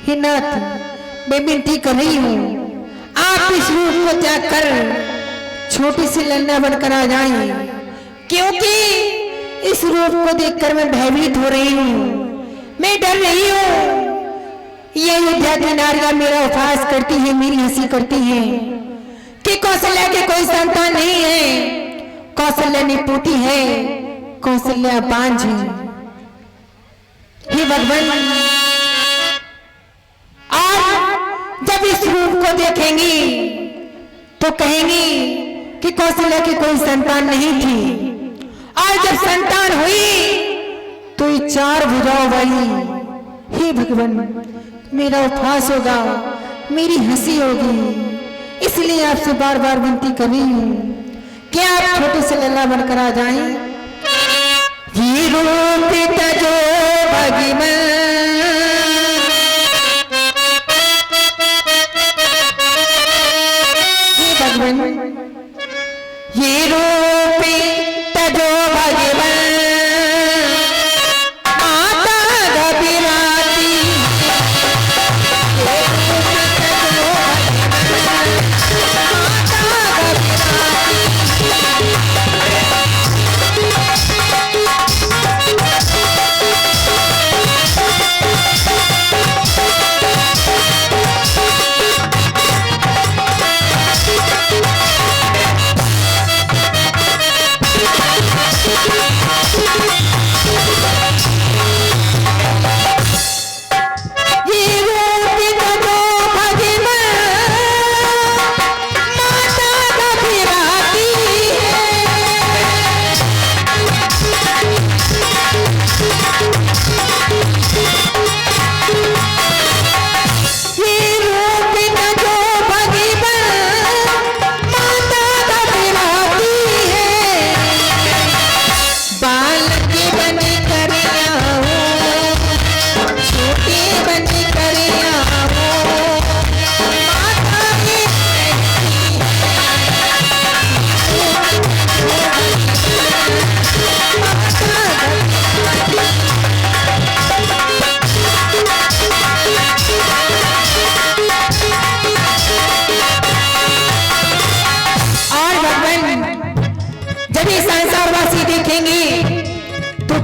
हे नाथ, मैं विनती कर रही हूँ, आप इस रूप को त्याग कर छोटी सी लन्ना बनकर आ जाएं, क्योंकि इस रूप को देखकर मैं भयभीत हो रही हूँ, मैं डर रही हूँ। ये अयोध्या की नारियां मेरा उपहास करती है, मेरी हंसी करती है कि कौशल्या के कोई संतान नहीं है, कौशल्या निपुती है, कौशल्या बांझ है। हे भगवान, आज जब इस रूप को देखेंगी तो कहेंगी कि कौशल्या की कोई संतान नहीं थी, और जब संतान हुई तो ये 4 भुजाओं वाली। हे भगवान, मेरा उपहास होगा, मेरी हंसी होगी, इसलिए आपसे बार बार विनती कर रही हूँ कि आप छोटे से लल्ला बनकर आ जाएं। ये रूप तजो भगवान, हे भगवान, ये रूप तजो भगवान,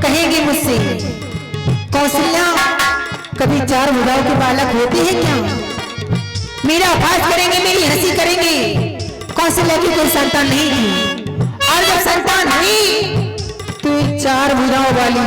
कहेंगे मुझसे, कौशल्या कभी 4 भुजाओं की बालक होती है क्या? मेरा उपहास करेंगे, मेरी हंसी करेंगे, कौशल्या की कोई संतान नहीं थी, और जब संतान हुई तो 4 भुजाओं वाली।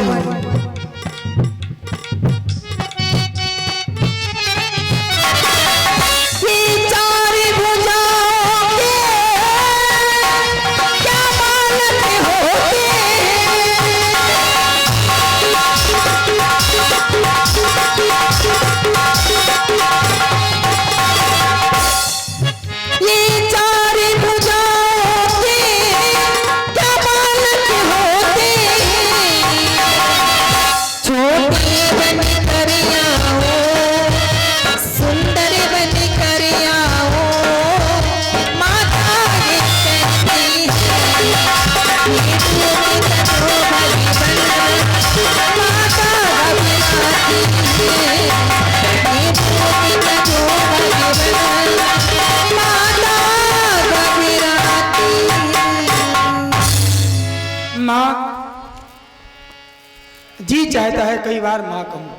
जी चाहता है कई बार मां कहूं।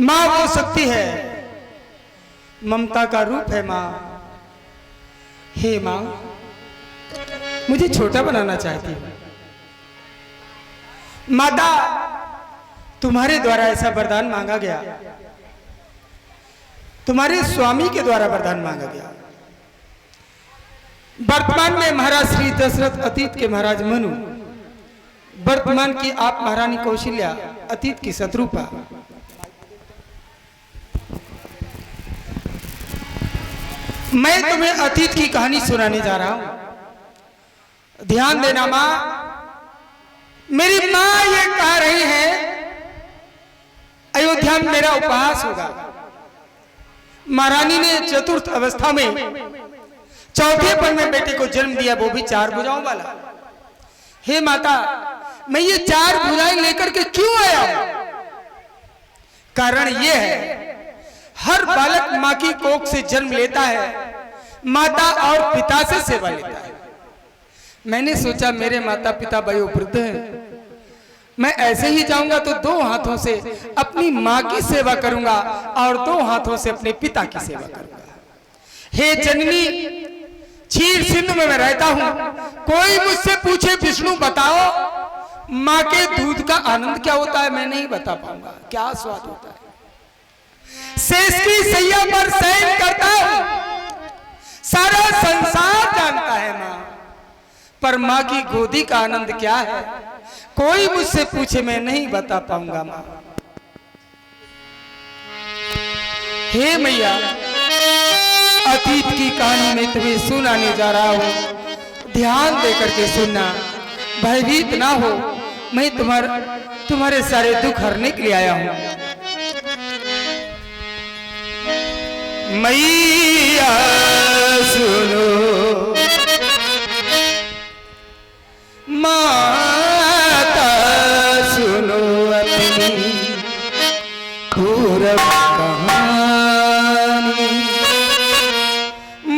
मां वो शक्ति है, ममता का रूप है मां। हे मां, मुझे छोटा बनाना चाहती है। माता, तुम्हारे द्वारा ऐसा वरदान मांगा गया, तुम्हारे स्वामी के द्वारा वरदान मांगा गया। वर्तमान में महाराज श्री दशरथ, अतीत के महाराज मनु, वर्तमान की आप महारानी कौशल्या, अतीत की शत्रुपा। मैं तुम्हें अतीत की कहानी सुनाने जा रहा हूं। ध्यान देना मां, मेरी मां ये कह रही है अयोध्या में मेरा उपहास होगा। महारानी ने चतुर्थ अवस्था में 4ठे पल में बेटे को जन्म दिया, वो भी 4 भुजाओं वाला। हे माता, मैं ये 4 भुजाएं लेकर के क्यों आया हूं? कारण यह है, हर बालक माँ की कोख से जन्म लेता है, माता और पिता से सेवा लेता है। मैंने सोचा मेरे माता पिता वयोवृद्ध हैं, मैं ऐसे ही जाऊंगा तो 2 हाथों से अपनी माँ की सेवा करूंगा और 2 हाथों से अपने पिता की सेवा करूंगा। हे जननी, क्षीर सिंधु में मैं रहता हूं, कोई मुझसे पूछे विष्णु बताओ माँ के दूध का आनंद क्या होता है, मैं नहीं बता पाऊंगा, क्या स्वाद होता है। शेष की सैया पर शयन करता हूं, सारा संसार जानता है माँ, पर माँ की गोदी का आनंद क्या है, कोई मुझसे पूछे मैं नहीं बता पाऊंगा माँ। हे मैया, अतीत की कहानी में तुम्हें सुनाने जा रहा हूं, ध्यान देकर के सुनना, भयभीत ना हो, मैं तुम्हारे सारे दुख हरने के लिए आया हूं। मैया सुनो, माता सुनो अपनी पूर्व कहानी।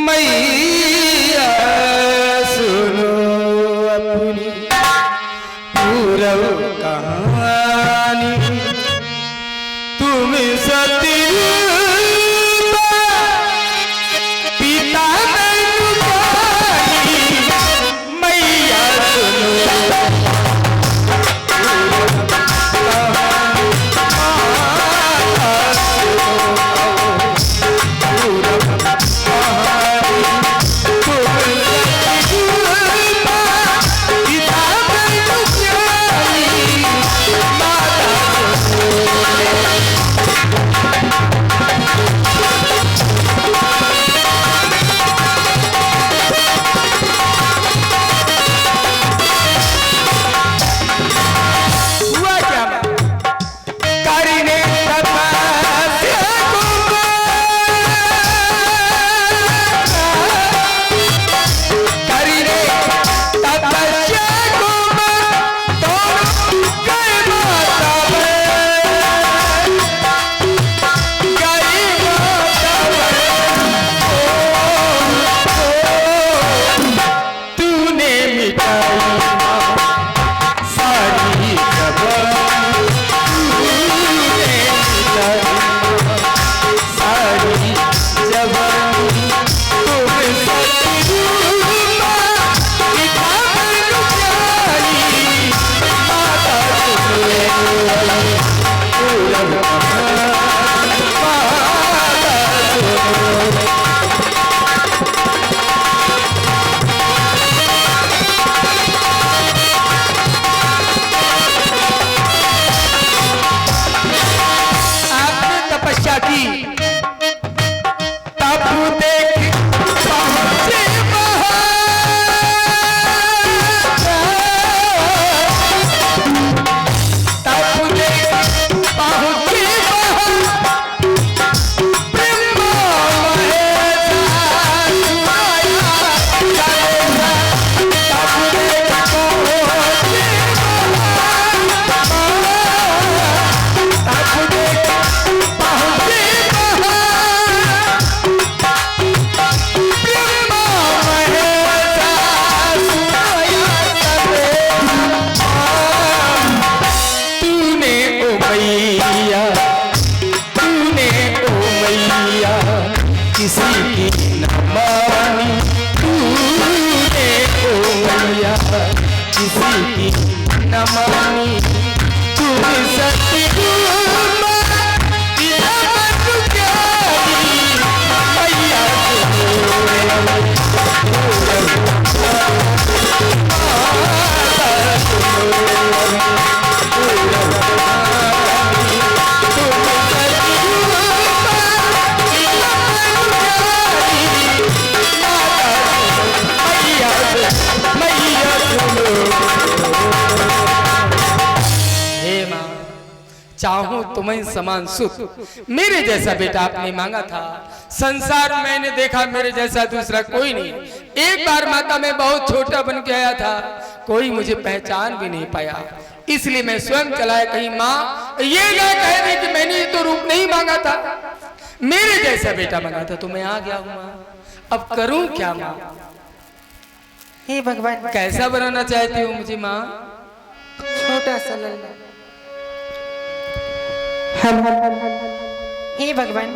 मैया सुनो अपनी पूर्व कहानी। तुम सती पिता मैया सुनो चाहूं तुम्हें समान सुख, मेरे जैसा बेटा आपने मांगा था। संसार मैंने देखा मेरे जैसा दूसरा कोई नहीं। एक बार माता मैं बहुत छोटा बन के आया था, कोई मुझे पहचान भी नहीं पाया, इसलिए मैं स्वयं चलाया, कहीं माँ ये ना कह दे कि मैंने ये तो रूप नहीं मांगा था, मेरे जैसा बेटा मांगा था तो मैं आ गया हूँ माँ। अब करूं क्या माँ? हे भगवान, कैसा बनाना चाहती हूँ मुझे माँ? छोटा सा लल्ला। हे भगवान,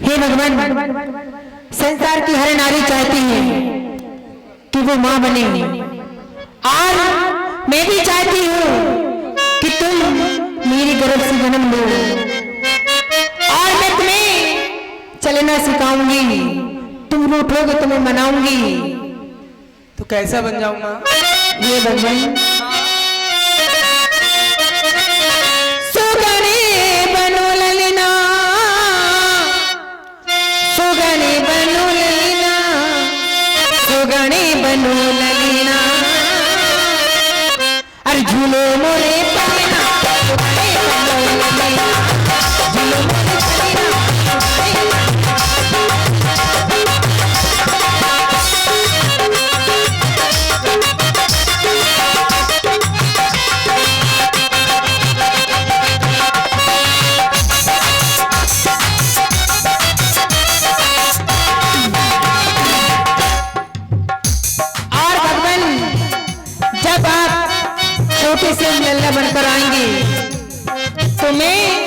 हे भगवान, संसार की हर नारी चाहती है कि वो माँ बने, और मैं भी चाहती हूँ कि तुम मेरी गर्भ से जन्म लो, और मैं तुम्हें चलना सिखाऊंगी, तुम रूठोगे तो मैं मनाऊंगी। तो कैसा बन जाऊं माँ? ये भगवान, सुगने बनो ललना, सुगने बनो ललना, सुगने बनो ललना, अरे झूलो मोरे पलना, सुगने बनो ललना, झूलो मोरे पलना, छोटे से लल्ला बनकर आएंगे तो मैं